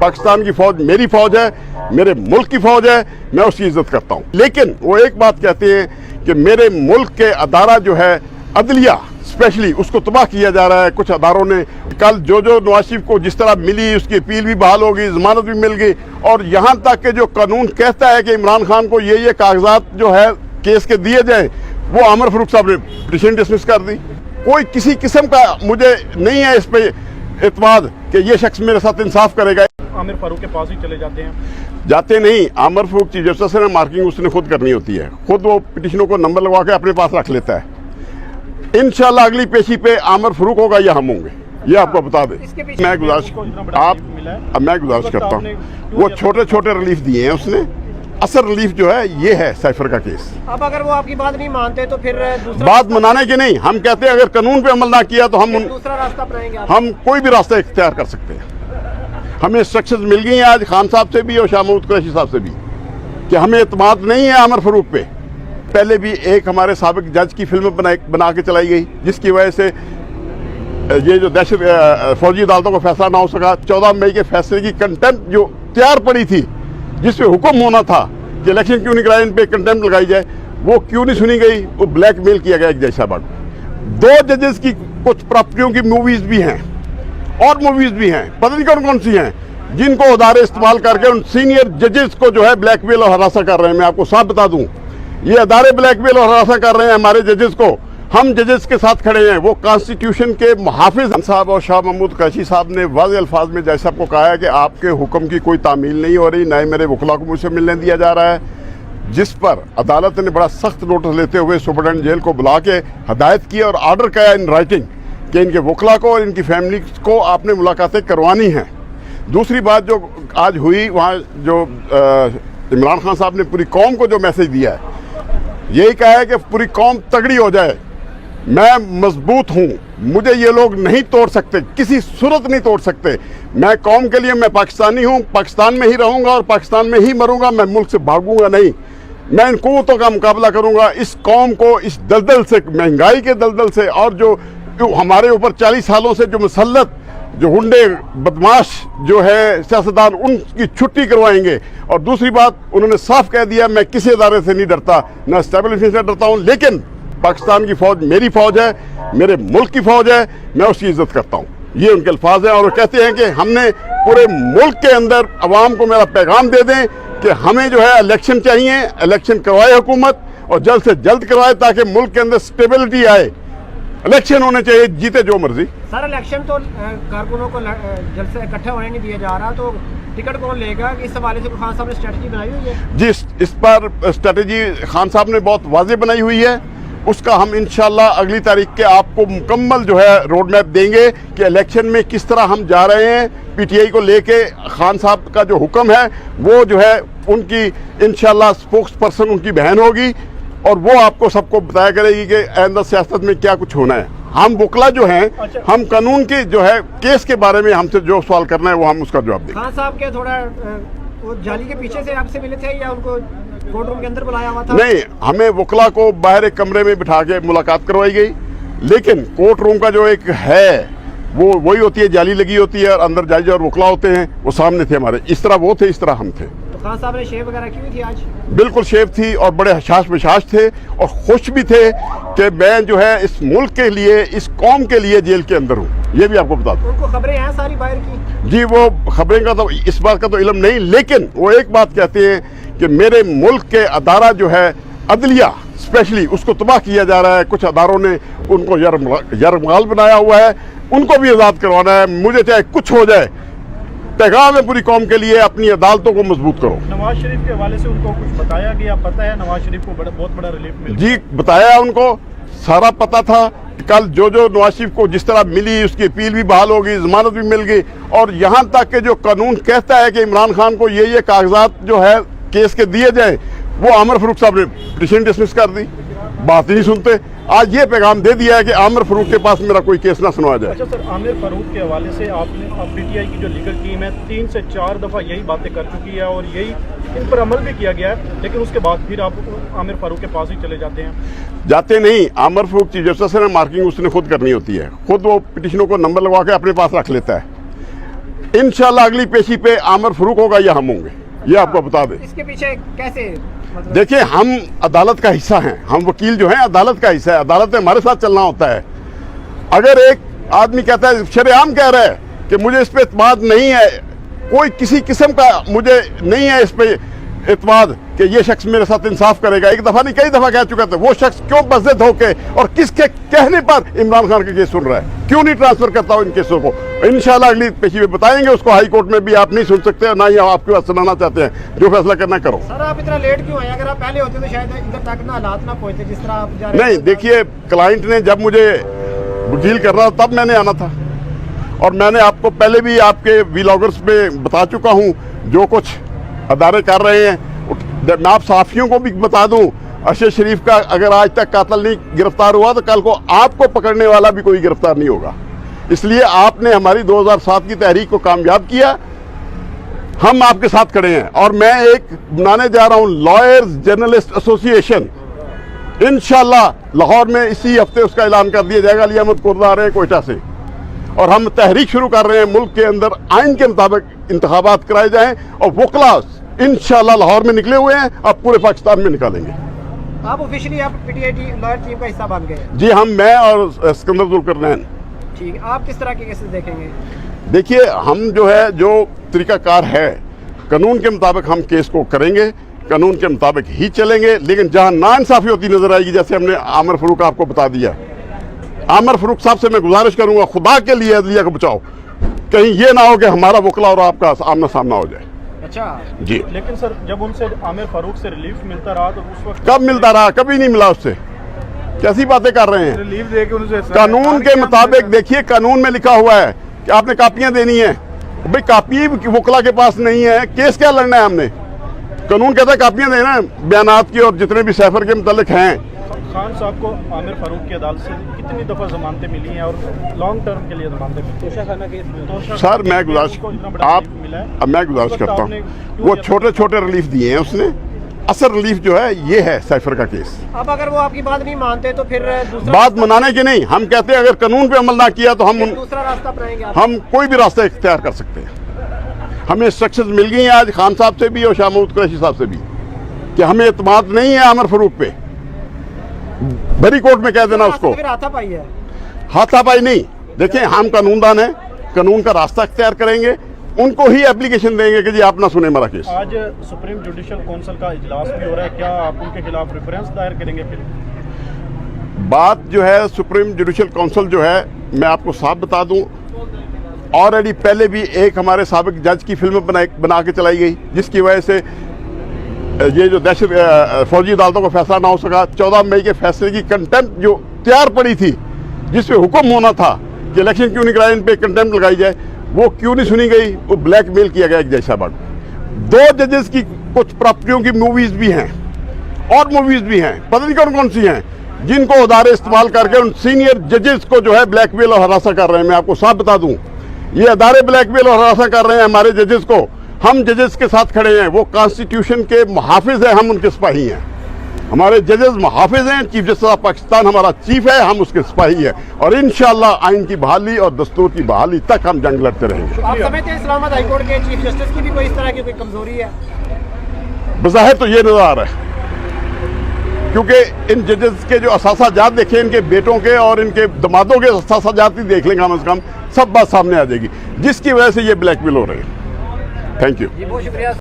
पाकिस्तान की फौज मेरी फौज है, मेरे मुल्क की फौज है, मैं उसकी इज्जत करता हूँ। लेकिन वो एक बात कहते हैं कि मेरे मुल्क के अदारा जो है अदलिया स्पेशली, उसको तबाह किया जा रहा है। कुछ अदारों ने कल जो नवाज शरीफ को जिस तरह मिली, उसकी अपील भी बहाल हो गई, जमानत भी मिल गई, और यहाँ तक कि जो कानून कहता है कि इमरान खान को ये कागजात जो है केस के दिए जाए, वो आमिर फारूक साहब ने पिटीशन डिसमिस कर दी। कोई किसी किस्म का मुझे नहीं है इस पे एतमाद कि ये शख्स मेरे साथ इंसाफ करेगा। आमिर फारूक के पास ही चले जाते हैं? जाते नहीं, आमिर फारूक चीफ जस्टिस ने मार्किंग उसने खुद करनी होती है, खुद वो पिटीशनों को नंबर लगवा के अपने पास रख लेता है। इंशाल्लाह अगली पेशी पे आमिर फारूक होगा या हम होंगे, ये आपको बता दें। मैं गुजारिश करता हूँ, वो छोटे छोटे रिलीफ दिए हैं उसने, असल रिलीफ जो है ये है साइफर का केस। अब अगर वो आपकी बात नहीं मानते तो फिर बात मनाने की नहीं, हम कहते हैं अगर कानून पे अमल ना किया तो हम दूसरा रास्ता अपनाएंगे। हम कोई भी रास्ता इख्तियार कर सकते हैं। हमें इंस्ट्रक्शंस मिल गई हैं आज खान साहब से भी और शाह महमूद कुरैशी साहब से भी कि हमें एतमाद नहीं है आमिर फारूक पे। पहले भी एक हमारे साबिक जज की फिल्म बना के चलाई गई, जिसकी वजह से ये जो दहशत फौजी अदालतों को फैसला ना हो सका। 14 मई के फैसले की कंटेम्प्ट जो तैयार पड़ी थी, जिसपे हुक्म होना था कि इलेक्शन क्यों नहीं कराए, इन पे कंटेम्प्ट लगाई जाए, वो क्यों नहीं सुनी गई। वो ब्लैकमेल किया गया एक जैशाबाद। 2 जजेस की कुछ प्रॉपर्टियों की मूवीज भी हैं और मूवीज भी हैं, पता नहीं कौन कौन सी हैं, जिनको उदारे इस्तेमाल करके उन सीनियर जजेस को जो है ब्लैकमेल और हरासा कर रहे हैं। मैं आपको साफ बता दूं, ये अदारे ब्लैकमेल और हरासा कर रहे हैं हमारे जजेस को। हम जजेस के साथ खड़े हैं। वो कॉन्स्टिट्यूशन के मुहाफिज साहब और शाह महमूद कुरैशी साहब ने वाज़ेह अल्फाज में जज साहब को कहा है कि आपके हुक्म की कोई तामील नहीं हो रही, ना ही मेरे वकला को मुझसे मिलने दिया जा रहा है, जिस पर अदालत ने बड़ा सख्त नोटिस लेते हुए सुपरडेंट जेल को बुला के हदायत की और आर्डर किया इन राइटिंग कि इनके वकला को और इनकी फैमिली को आपने मुलाकातें करवानी हैं। दूसरी बात जो आज हुई, वहाँ जो इमरान खान साहब ने पूरी कौम को जो मैसेज दिया है, यही कहा है कि पूरी कौम तगड़ी हो जाए, मैं मजबूत हूँ, मुझे ये लोग नहीं तोड़ सकते, किसी सूरत नहीं तोड़ सकते। मैं कौम के लिए, मैं पाकिस्तानी हूँ, पाकिस्तान में ही रहूँगा और पाकिस्तान में ही मरूँगा, मैं मुल्क से भागूंगा नहीं। मैं इन कुव्वतों का मुकाबला करूँगा, इस कौम को इस दलदल से, महंगाई के दलदल से, और जो हमारे ऊपर 40 सालों से जो मुसल्लत जो गुंडे बदमाश जो है सियासतदान, उनकी छुट्टी करवाएंगे। और दूसरी बात, उन्होंने साफ कह दिया मैं किसी अदारे से नहीं डरता, ना एस्टेब्लिशमेंट से डरता हूँ, लेकिन पाकिस्तान की फौज मेरी फौज है, मेरे मुल्क की फौज है, मैं उसकी इज्जत करता हूँ। ये उनके अल्फाज हैं। और वो कहते हैं कि हमने पूरे मुल्क के अंदर अवाम को मेरा पैगाम दे दें कि हमें जो है इलेक्शन चाहिए, इलेक्शन करवाए हुकूमत, और जल्द से जल्द करवाए ताकि मुल्क के अंदर स्टेबिलिटी आए। इलेक्शन होने चाहिए, जीते जो मर्जी। सर इलेक्शन तो कारकुनों को जल्द से इकट्ठा होने नहीं दिया जा रहा, तो टिकट कौन लेगा? इस हवाले से खान साहब ने स्ट्रेटजी बनाई हुई है? जी, इस पर स्ट्रेटजी खान साहब ने बहुत वाज़ेह बनाई हुई है। उसका हम इंशाल्लाह अगली तारीख के आपको मुकम्मल जो है रोड मैप देंगे कि इलेक्शन में किस तरह हम जा रहे हैं। पीटीआई को लेके खान साहब का जो हुक्म है, वो जो है उनकी इंशाल्लाह स्पोक्स पर्सन उनकी बहन होगी, और वो आपको सबको बताया करेगी कि आइंदा सियासत में क्या कुछ होना है। हम वकला जो हैं, हम कानून के जो है केस के बारे में हमसे जो सवाल करना है वो हम उसका जवाब देंगे। खान साहब के थोड़ा वो जाली के पीछे से आपसे मिले थे या उनको कोर्ट रूम के अंदर बुलाया हुआ था? नहीं, हमें वकला को बाहर एक कमरे में बिठा के मुलाकात करवाई गई, लेकिन कोर्ट रूम का जो एक है वो वही होती है, जाली लगी होती है, और अंदर जज और वकला होते हैं, वो सामने थे हमारे। इस तरह वो थे, इस तरह हम थे। तो खान साहब ने शेव वगैरह की हुई थी आज? बिल्कुल शेव थी, और बड़े हशाश बशाश थे और खुश भी थे कि मैं जो है इस मुल्क के लिए, इस कौम के लिए जेल के अंदर हूँ। ये भी आपको बता दूं। उनको खबरें हैं सारी बाहर की? जी, वो खबरें का तो इस बात का तो इल्म नहीं, लेकिन वो एक बात कहते हैं कि मेरे मुल्क के अदारा जो है अदलिया स्पेशली, उसको तबाह किया जा रहा है। कुछ अदारों ने उनको यरगमाल बनाया हुआ है, उनको भी आज़ाद करवाना है। मुझे चाहे कुछ हो जाए, पैगाम है पूरी कौम के लिए, अपनी अदालतों को मजबूत करो। नवाज शरीफ के हवाले से उनको कुछ बताया गया? पता है नवाज शरीफ को बहुत बड़ा रिलीफ मिला? जी, बताया, उनको सारा पता था। कल जो नवाज शरीफ को जिस तरह मिली, उसकी अपील भी बहाल हो गई, जमानत भी मिल गई, और यहाँ तक कि जो कानून कहता है कि इमरान खान को ये कागजात जो है केस के दिए जाए, वो आमिर फारूक साहब ने पिटीशन डिसमिस कर दी। बात ही नहीं सुनते। आज ये पैगाम दे दिया है कि आमिर फारूक के पास मेरा कोई केस ना सुनवाया जाए। अच्छा सर, आमिर फारूक के हवाले से आपने पीटीआई की जो लीगल टीम है 3 से 4 दफ़ा यही बातें कर चुकी है और यही इन पर अमल भी किया गया है, लेकिन उसके बाद फिर आप आमिर फारूक के पास ही चले जाते हैं? जाते नहीं, आमिर फारूक चीफ जस्टिस ने मार्किंग उसने खुद करनी होती है, खुद वो पिटीशनों को नंबर लगवा के अपने पास रख लेता है। इंशाल्लाह अगली पेशी पे आमिर फारूक होगा या हम होंगे, ये आपको बता दें। इसके पीछे कैसे मतलब देखिए, हम अदालत का हिस्सा हैं, हम वकील जो हैं अदालत का हिस्सा है, अदालत में हमारे साथ चलना होता है। अगर एक आदमी कहता है, शरेआम कह रहा है कि मुझे इस पे एतमाद नहीं है, कोई किसी किस्म का मुझे नहीं है इस पे एतमाद कि ये शख्स मेरे साथ इंसाफ करेगा, एक दफ़ा नहीं कई दफ़ा कह चुका था, वो शख्स क्यों बज़द होके और किसके कहने पर इमरान खान के केस सुन रहा है, क्यों नहीं ट्रांसफर करता इन केसों को? इंशाल्लाह अगली पेशी में बताएंगे उसको। हाई कोर्ट में भी आप नहीं सुन सकते और ना ही आपके पास सुनाना चाहते हैं, जो फैसला करना करो। सर आप इतना लेट क्यों आए? अगर आप पहले होते तो शायद इधर तक ना हालात ना पहुंचते जिस तरह आप जा रहे नहीं, देखिए, क्लाइंट ने जब मुझे वकील कर रहा था तब मैंने आना था, और मैंने आपको पहले भी आपके व्लॉगर्स में बता चुका हूं जो कुछ अदारे कर रहे हैं। मैं आप साफियों को भी बता दूं, अरशद शरीफ का अगर आज तक कातिल नहीं गिरफ्तार हुआ तो कल को आपको पकड़ने वाला भी कोई गिरफ्तार नहीं होगा। इसलिए आपने हमारी 2007 की तहरीक को कामयाब किया, हम आपके साथ खड़े हैं। और मैं एक बनाने जा रहा हूं लॉयर्स जर्नलिस्ट एसोसिएशन, इंशाल्लाह लाहौर में इसी हफ्ते उसका ऐलान कर दिया जाएगा। अली अहमद कुर्दा आ रहे हैं कोयटा से, और हम तहरीक शुरू कर रहे हैं, मुल्क के अंदर आइन के मुताबिक इंतखाबात कराए जाएं, और वकला इंशाल्लाह लाहौर में निकले हुए हैं, अब पूरे पाकिस्तान में निकालेंगे। आप ऑफिशियली आप पीटीआई लॉयर टीम का हिस्सा बन गए हैं? जी, मैं और सिकंदर जुल्करनैन। ठीक है, आप किस तरह के केसेस देखेंगे? देखिए, हम जो है जो तरीकाकार है कानून के मुताबिक हम केस को करेंगे, कानून के मुताबिक ही चलेंगे। लेकिन जहां नाइंसाफी होती नजर आएगी, जैसे हमने आमिर फारूक आपको बता दिया, आमिर फारूक साहब से मैं गुजारिश करूंगा, खुदा के लिए अदलिया को बचाओ, कहीं ये ना हो कि हमारा वकला और आपका आमना सामना हो जाए। अच्छा जी, लेकिन सर जब उनसे आमिर फारूक से रिलीफ मिलता रहा तो उस वक्त कब मिलता रहा? कभी नहीं मिला उससे। कैसी बातें कर रहे हैं? रिलीफ दे के उनसे कानून के मुताबिक देखिए, कानून में लिखा हुआ है कि आपने कापियां देनी है। भाई कापी वकला के पास नहीं है, केस क्या लड़ना है हमने? कानून कहता है कापियां देना है बयानात की, और जितने भी सैफर के मुतालिक हैं। खान साहब को आमिर फारूक की अदालत से कितनी दफ़ा जमानतें मिली हैं और लॉन्ग टर्म के लिए जमानतें मिली? तोशाखाना केस सर मैं गुजारिश करता हूँ, वो छोटे छोटे रिलीफ दिए हैं उसने, असल रिलीफ जो है ये है सैफर का केस। अब अगर वो आपकी बात नहीं मानते तो फिर दूसरा बात मनाने की नहीं, हम कहते हैं अगर कानून पे अमल ना किया तो दूसरा रास्ता अपनाएंगे आप? हम कोई भी रास्ता इख्तियार कर सकते हैं। हमें इंस्ट्रक्शंस मिल गई हैं आज खान साहब से भी और शाह महमूद कुरैशी साहब से भी कि हमें एतमाद नहीं है आमिर फारूक पे। बड़ी कोर्ट में कह देना उसको, फिर हाथापाई है। हाथापाई नहीं। देखिए, हम कानूनदान हैं, कानून का रास्ता इख्तियार करेंगे, उनको ही एप्लीकेशन देंगे कि जी आप ना सुने हमारा केस। आज सुप्रीम जुडिशल काउंसिल का इजलास भी हो रहा है, क्या आप उनके खिलाफ रेफरेंस दायर करेंगे? फिर बात जो है सुप्रीम जुडिशल काउंसिल जो है, मैं आपको साफ बता दूं, ऑलरेडी पहले भी एक हमारे साबिक जज की फिल्म बना के चलाई गई, जिसकी वजह से ये जो दहशत फौजी अदालतों का फैसला ना हो सका। 14 मई के फैसले की कंटेम्प्ट जो तैयार पड़ी थी, जिसपे हुक्म होना था कि इलेक्शन क्यों नहीं कराए, इन पे कंटेम्प्ट लगाई जाए, वो क्यों नहीं सुनी गई? वो ब्लैकमेल किया गया एक जैसा बात। 2 जजेस की कुछ प्रॉपर्टियों की मूवीज भी हैं और मूवीज भी हैं, पता नहीं कौन कौन सी हैं, जिनको उदारे इस्तेमाल करके उन सीनियर जजेस को जो है ब्लैकमेल और हरासा कर रहे हैं। मैं आपको साफ बता दूं, ये अदारे ब्लैकमेल और हरासा कर रहे हैं हमारे जजेस को। हम जजेस के साथ खड़े हैं, वो कॉन्स्टिट्यूशन के मुहाफिज हैं, हम उनके सिपाही हैं। हमारे जजेस मुहाफिज हैं, चीफ जस्टिस ऑफ पाकिस्तान हमारा चीफ है, हम उसके सिपाही हैं, और इंशाल्लाह आइन की बहाली और दस्तूर की बहाली तक हम जंग लड़ते रहेंगे। आप समझते हैं इस्लामाबाद हाई कोर्ट के चीफ जस्टिस की भी कोई इस तरह की कोई कमजोरी है? बज़ाहिर तो ये नजर आ रहा है, क्योंकि इन जजेस के जो असासाजात देखे, इनके बेटों के और इनके दमादों के असासाजात ही देख लेंगे, कम से कम सब बात सामने आ जाएगी, जिसकी वजह से ये ब्लैकमेल हो रहे हैं। Thank you. जी बहुत शुक्रिया।